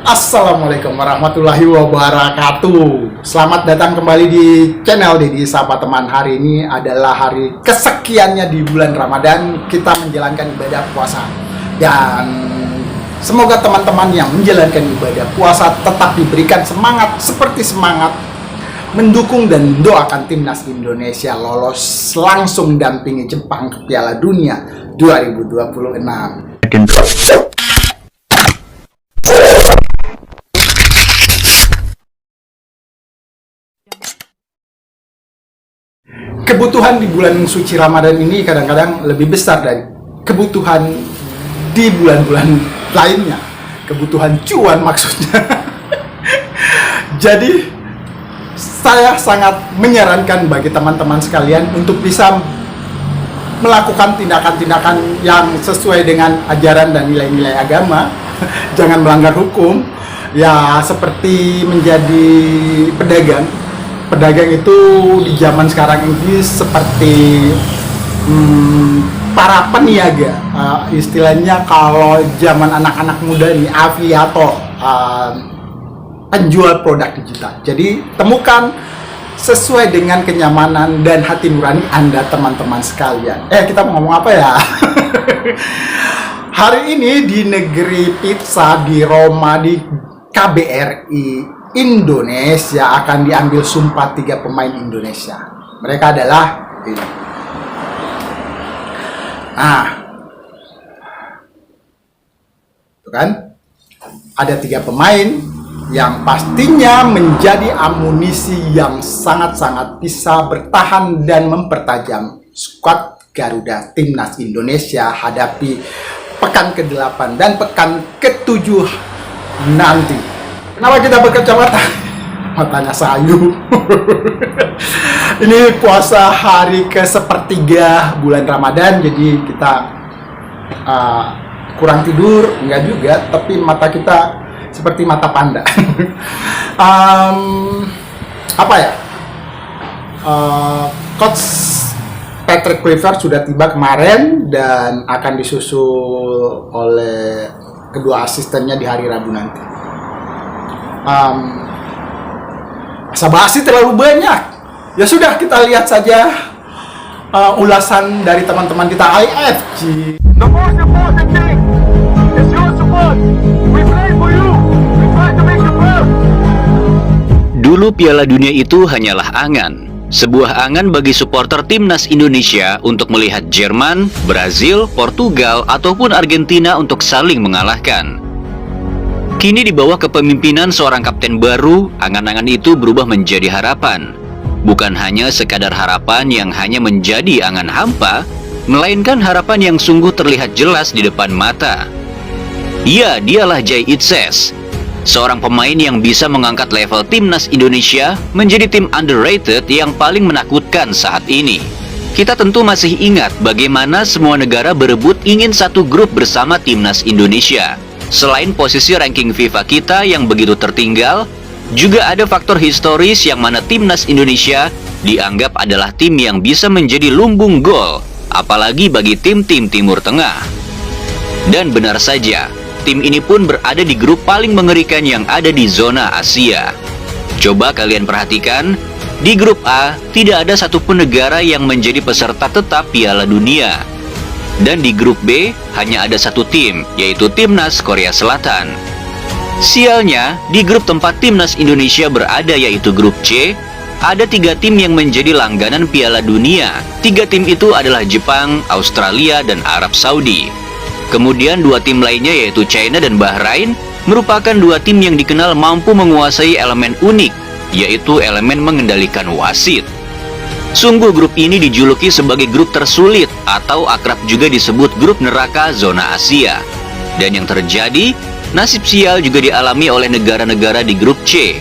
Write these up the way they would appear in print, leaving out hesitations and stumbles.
Assalamualaikum warahmatullahi wabarakatuh. Selamat datang kembali di channel Dedi Sapa Teman. Hari ini adalah hari kesekiannya di bulan Ramadan kita menjalankan ibadah puasa. Dan semoga teman-teman yang menjalankan ibadah puasa tetap diberikan semangat seperti semangat mendukung dan mendoakan timnas Indonesia lolos langsung dampingi Jepang ke Piala Dunia 2026. Kebutuhan di bulan suci Ramadan ini kadang-kadang lebih besar dari kebutuhan di bulan-bulan lainnya. Kebutuhan cuan maksudnya. Jadi saya sangat menyarankan bagi teman-teman sekalian untuk bisa melakukan tindakan-tindakan yang sesuai dengan ajaran dan nilai-nilai agama. Jangan melanggar hukum. Ya seperti menjadi pedagang. Pedagang itu di zaman sekarang ini seperti para peniaga, istilahnya kalau zaman anak-anak muda ini afiliator, penjual produk digital. Jadi temukan sesuai dengan kenyamanan dan hati nurani Anda teman-teman sekalian. Kita mau ngomong apa ya? Hari ini di negeri pizza, di Roma, di KBRI Indonesia akan diambil sumpah 3 pemain Indonesia. Mereka adalah ini. Nah, itu kan ada 3 pemain yang pastinya menjadi amunisi yang sangat-sangat bisa bertahan dan mempertajam skuad Garuda Timnas Indonesia hadapi pekan ke-8 dan pekan ke-7 nanti. Kenapa kita berkacamata? Matanya sayu. Ini puasa hari ke-1/3 bulan Ramadan, jadi kita kurang tidur, enggak juga, tapi mata kita seperti mata panda. Apa ya? Coach Patrick Kluivert sudah tiba kemarin dan akan disusul oleh kedua asistennya di hari Rabu nanti. Masa basi terlalu banyak. Ya sudah, kita lihat saja ulasan dari teman-teman kita IFG. The most important thing is your support. We play for you. We try to make you proud. Dulu Piala Dunia itu hanyalah angan. Sebuah angan bagi supporter timnas Indonesia untuk melihat Jerman, Brazil, Portugal, ataupun Argentina untuk saling mengalahkan. Kini di bawah kepemimpinan seorang kapten baru, angan-angan itu berubah menjadi harapan. Bukan hanya sekadar harapan yang hanya menjadi angan hampa, melainkan harapan yang sungguh terlihat jelas di depan mata. Ya, dialah Jay Itzes, seorang pemain yang bisa mengangkat level timnas Indonesia menjadi tim underrated yang paling menakutkan saat ini. Kita tentu masih ingat bagaimana semua negara berebut ingin satu grup bersama timnas Indonesia. Selain posisi ranking FIFA kita yang begitu tertinggal, juga ada faktor historis yang mana timnas Indonesia dianggap adalah tim yang bisa menjadi lumbung gol, apalagi bagi tim-tim Timur Tengah. Dan benar saja, tim ini pun berada di grup paling mengerikan yang ada di zona Asia. Coba kalian perhatikan, di grup A tidak ada satupun negara yang menjadi peserta tetap Piala Dunia. Dan di grup B hanya ada satu tim, yaitu Timnas Korea Selatan. Sialnya, di grup tempat Timnas Indonesia berada yaitu grup C, ada 3 tim yang menjadi langganan Piala Dunia. 3 tim itu adalah Jepang, Australia, dan Arab Saudi. Kemudian 2 tim lainnya yaitu China dan Bahrain merupakan 2 tim yang dikenal mampu menguasai elemen unik, yaitu elemen mengendalikan wasit. Sungguh grup ini dijuluki sebagai grup tersulit atau akrab juga disebut grup neraka zona Asia. Dan yang terjadi, nasib sial juga dialami oleh negara-negara di grup C.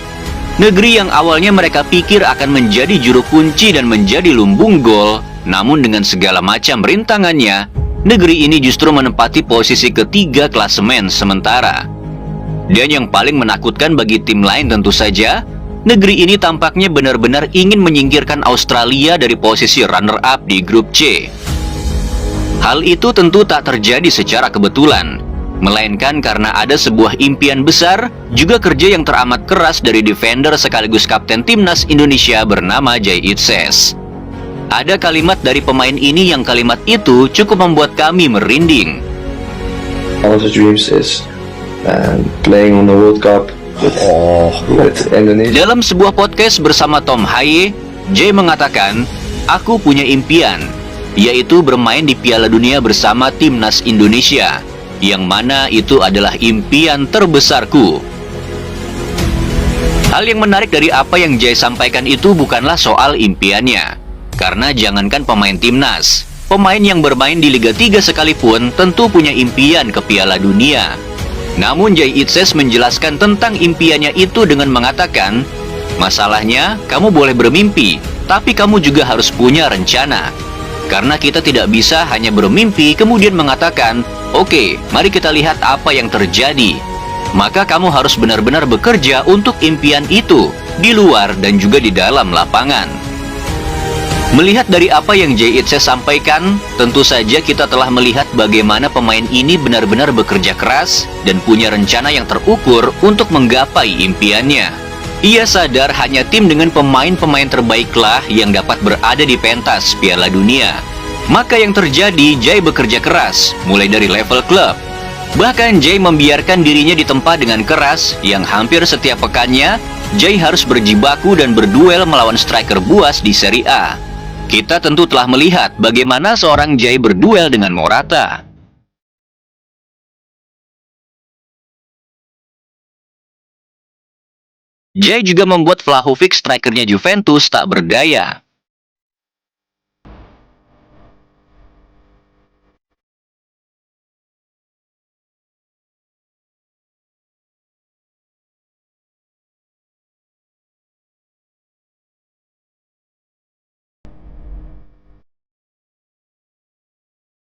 Negeri yang awalnya mereka pikir akan menjadi juru kunci dan menjadi lumbung gol, namun dengan segala macam rintangannya, negeri ini justru menempati posisi ketiga klasemen sementara. Dan yang paling menakutkan bagi tim lain tentu saja, negeri ini tampaknya benar-benar ingin menyingkirkan Australia dari posisi runner-up di grup C. Hal itu tentu tak terjadi secara kebetulan. melainkan karena ada sebuah impian besar, juga kerja yang teramat keras dari defender sekaligus kapten timnas Indonesia bernama Jay Itzes. Ada kalimat dari pemain ini yang kalimat itu cukup membuat kami merinding. One of the dreams is playing on the World Cup with Indonesia. Dalam sebuah podcast bersama Tom Haye, Jay mengatakan, "Aku punya impian, yaitu bermain di Piala Dunia bersama timnas Indonesia, yang mana itu adalah impian terbesarku." Hal yang menarik dari apa yang Jay sampaikan itu bukanlah soal impiannya. Karena jangankan pemain timnas, pemain yang bermain di Liga 3 sekalipun tentu punya impian ke Piala Dunia. Namun Jay Itzes menjelaskan tentang impiannya itu dengan mengatakan, "Masalahnya, kamu boleh bermimpi, tapi kamu juga harus punya rencana. Karena kita tidak bisa hanya bermimpi kemudian mengatakan, oke, mari kita lihat apa yang terjadi. Maka kamu harus benar-benar bekerja untuk impian itu, di luar dan juga di dalam lapangan." Melihat dari apa yang Jay Itzes sampaikan, tentu saja kita telah melihat bagaimana pemain ini benar-benar bekerja keras dan punya rencana yang terukur untuk menggapai impiannya. Ia sadar hanya tim dengan pemain-pemain terbaiklah yang dapat berada di pentas Piala Dunia. Maka yang terjadi, Jay bekerja keras, mulai dari level klub. Bahkan Jay membiarkan dirinya ditempa dengan keras, yang hampir setiap pekannya, Jay harus berjibaku dan berduel melawan striker buas di Serie A. Kita tentu telah melihat bagaimana seorang Jay berduel dengan Morata. Jay juga membuat Vlahovic strikernya Juventus tak berdaya.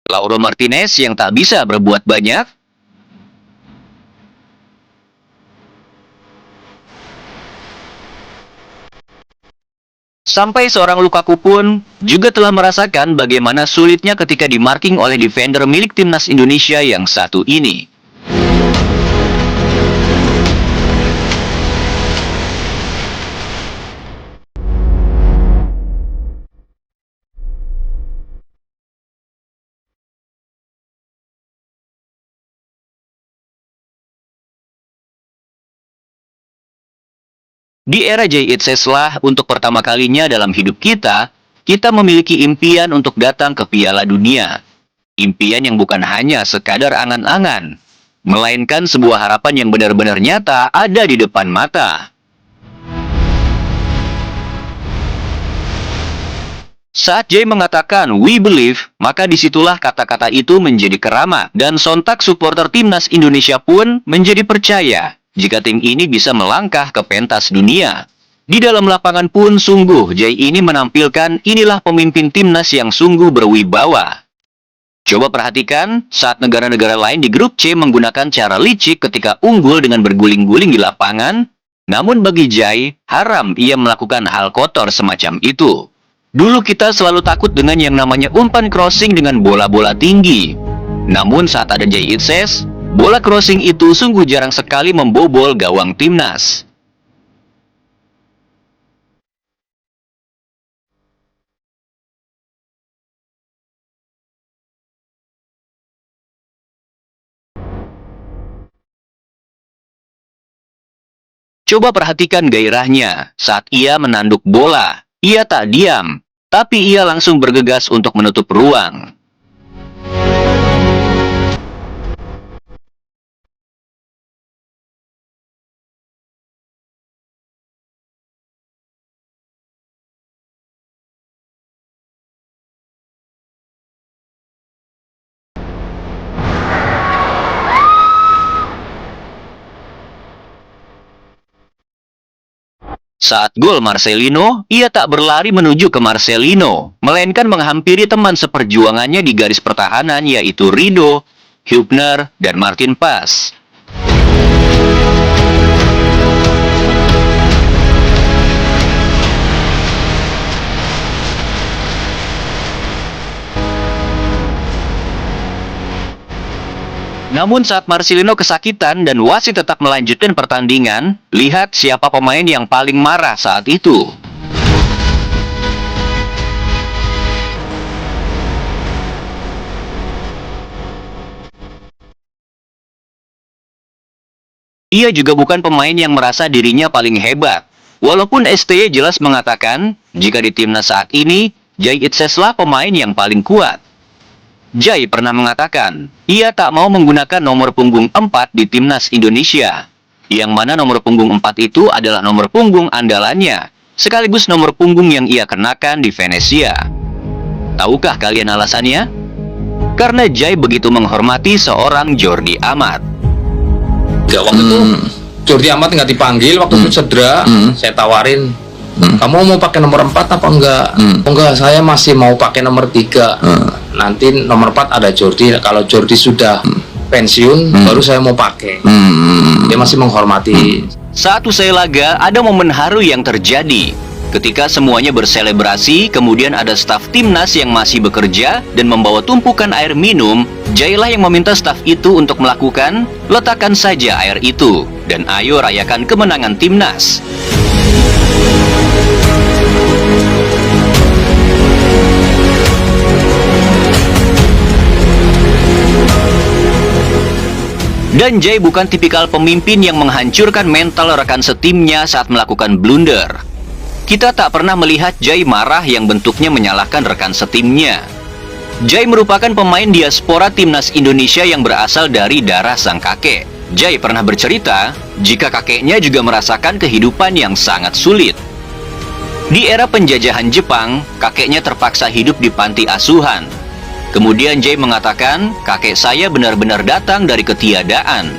Lauro Martinez yang tak bisa berbuat banyak. Sampai seorang Lukaku pun juga telah merasakan bagaimana sulitnya ketika dimarking oleh defender milik timnas Indonesia yang satu ini. Di era Jay Itzes lah untuk pertama kalinya dalam hidup kita memiliki impian untuk datang ke Piala Dunia. Impian yang bukan hanya sekadar angan-angan, melainkan sebuah harapan yang benar-benar nyata ada di depan mata. Saat Jay mengatakan "we believe", maka disitulah kata-kata itu menjadi keramat, dan sontak supporter timnas Indonesia pun menjadi percaya jika tim ini bisa melangkah ke pentas dunia. Di dalam lapangan pun sungguh Jay ini menampilkan inilah pemimpin timnas yang sungguh berwibawa. Coba perhatikan saat negara-negara lain di grup C menggunakan cara licik ketika unggul dengan berguling-guling di lapangan, namun bagi Jay, haram ia melakukan hal kotor semacam itu. Dulu kita selalu takut dengan yang namanya umpan crossing dengan bola-bola tinggi. Namun saat ada Jay Itzes, bola crossing itu sungguh jarang sekali membobol gawang timnas. Coba perhatikan gairahnya saat ia menanduk bola. Ia tak diam, tapi ia langsung bergegas untuk menutup ruang. Saat gol Marcelino, ia tak berlari menuju ke Marcelino, melainkan menghampiri teman seperjuangannya di garis pertahanan yaitu Rido, Hübner, dan Martin Pas. Namun saat Marcelino kesakitan dan wasit tetap melanjutkan pertandingan, lihat siapa pemain yang paling marah saat itu. Ia juga bukan pemain yang merasa dirinya paling hebat. Walaupun STY jelas mengatakan, jika di timnas saat ini, Jay Itzes lah pemain yang paling kuat. Jay pernah mengatakan, ia tak mau menggunakan nomor punggung 4 di timnas Indonesia. Yang mana nomor punggung 4 itu adalah nomor punggung andalannya, sekaligus nomor punggung yang ia kenakan di Venesia. Tahukah kalian alasannya? Karena Jay begitu menghormati seorang Jordi Amat. Ya, waktu itu Jordi Amat nggak dipanggil waktu itu cedera. Saya tawarin, kamu mau pakai nomor 4 apa enggak? Enggak, saya masih mau pakai nomor 3. Nanti nomor 4 ada Jordi. Kalau Jordi sudah pensiun, baru saya mau pakai. Dia masih menghormati. Saat usai laga, ada momen haru yang terjadi. Ketika semuanya berselebrasi, kemudian ada staf timnas yang masih bekerja dan membawa tumpukan air minum. Jay lah yang meminta staf itu untuk melakukan, letakkan saja air itu, dan ayo rayakan kemenangan timnas. Dan Jay bukan tipikal pemimpin yang menghancurkan mental rekan setimnya saat melakukan blunder. Kita tak pernah melihat Jay marah yang bentuknya menyalahkan rekan setimnya. Jay merupakan pemain diaspora timnas Indonesia yang berasal dari darah sang kakek. Jay pernah bercerita jika kakeknya juga merasakan kehidupan yang sangat sulit. Di era penjajahan Jepang, kakeknya terpaksa hidup di panti asuhan. Kemudian Jay mengatakan, kakek saya benar-benar datang dari ketiadaan.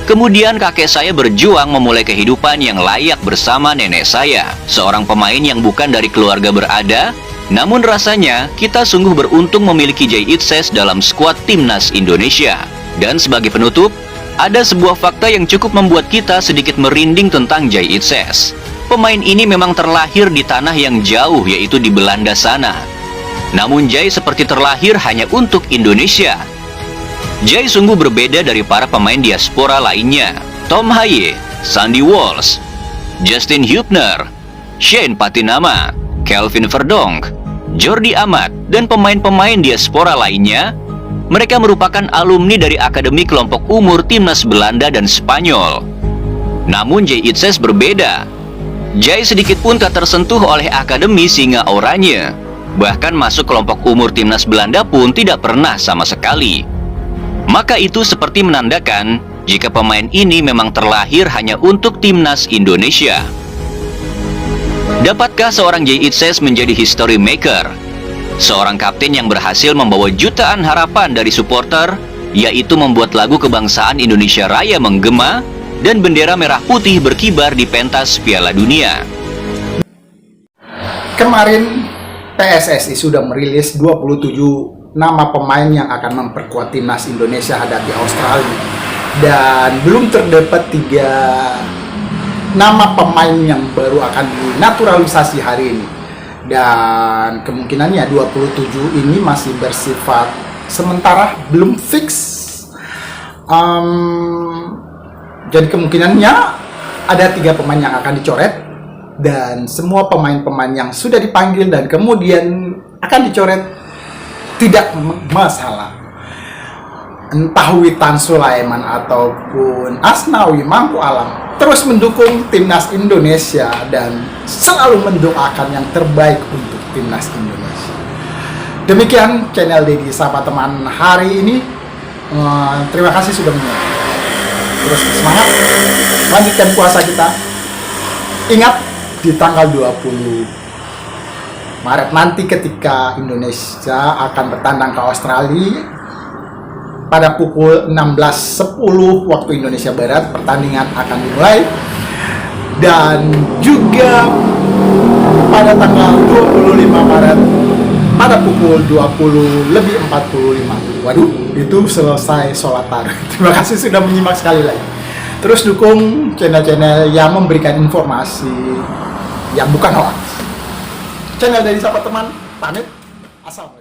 Kemudian kakek saya berjuang memulai kehidupan yang layak bersama nenek saya, seorang pemain yang bukan dari keluarga berada. Namun rasanya, kita sungguh beruntung memiliki Jay Itzes dalam skuad timnas Indonesia. Dan sebagai penutup, ada sebuah fakta yang cukup membuat kita sedikit merinding tentang Jay Itzes. Pemain ini memang terlahir di tanah yang jauh, yaitu di Belanda sana. Namun Jay seperti terlahir hanya untuk Indonesia. Jay sungguh berbeda dari para pemain diaspora lainnya. Tom Haye, Sandy Walsh, Justin Hubner, Shane Patinama, Kelvin Verdonk, Jordi Amat, dan pemain-pemain diaspora lainnya. Mereka merupakan alumni dari Akademi Kelompok Umur Timnas Belanda dan Spanyol. Namun Jay Itzes berbeda. Jay sedikit pun tak tersentuh oleh Akademi Singa Oranye. Bahkan masuk kelompok umur Timnas Belanda pun tidak pernah sama sekali. Maka itu seperti menandakan jika pemain ini memang terlahir hanya untuk timnas Indonesia. Dapatkah seorang Jay Itzes menjadi history maker? Seorang kapten yang berhasil membawa jutaan harapan dari supporter, yaitu membuat lagu kebangsaan Indonesia Raya menggema dan bendera merah putih berkibar di pentas Piala Dunia. Kemarin PSSI sudah merilis 27 nama pemain yang akan memperkuat timnas Indonesia hadapi Australia, dan belum terdapat 3 nama pemain yang baru akan dinaturalisasi hari ini, dan kemungkinannya 27 ini masih bersifat sementara, belum fix. Jadi kemungkinannya ada 3 pemain yang akan dicoret, dan semua pemain-pemain yang sudah dipanggil dan kemudian akan dicoret tidak masalah. Entah Witan Sulaiman ataupun Asnawi Mangku Alam terus mendukung timnas Indonesia dan selalu mendoakan yang terbaik untuk timnas Indonesia. Demikian channel Dedi Sapa Teman hari ini. Terima kasih sudah menonton. Terus semangat, lanjutkan puasa kita. Ingat, di tanggal 20 Maret nanti ketika Indonesia akan bertandang ke Australia pada pukul 16.10 waktu Indonesia Barat, pertandingan akan dimulai. Dan juga pada tanggal 25 Maret pada pukul 20:45. Waduh, itu selesai sholat tarawih. Terima kasih sudah menyimak sekali lagi. Terus dukung channel-channel yang memberikan informasi yang bukan hoax. Channel Dedi Sapa Teman pamit. Assalamualaikum.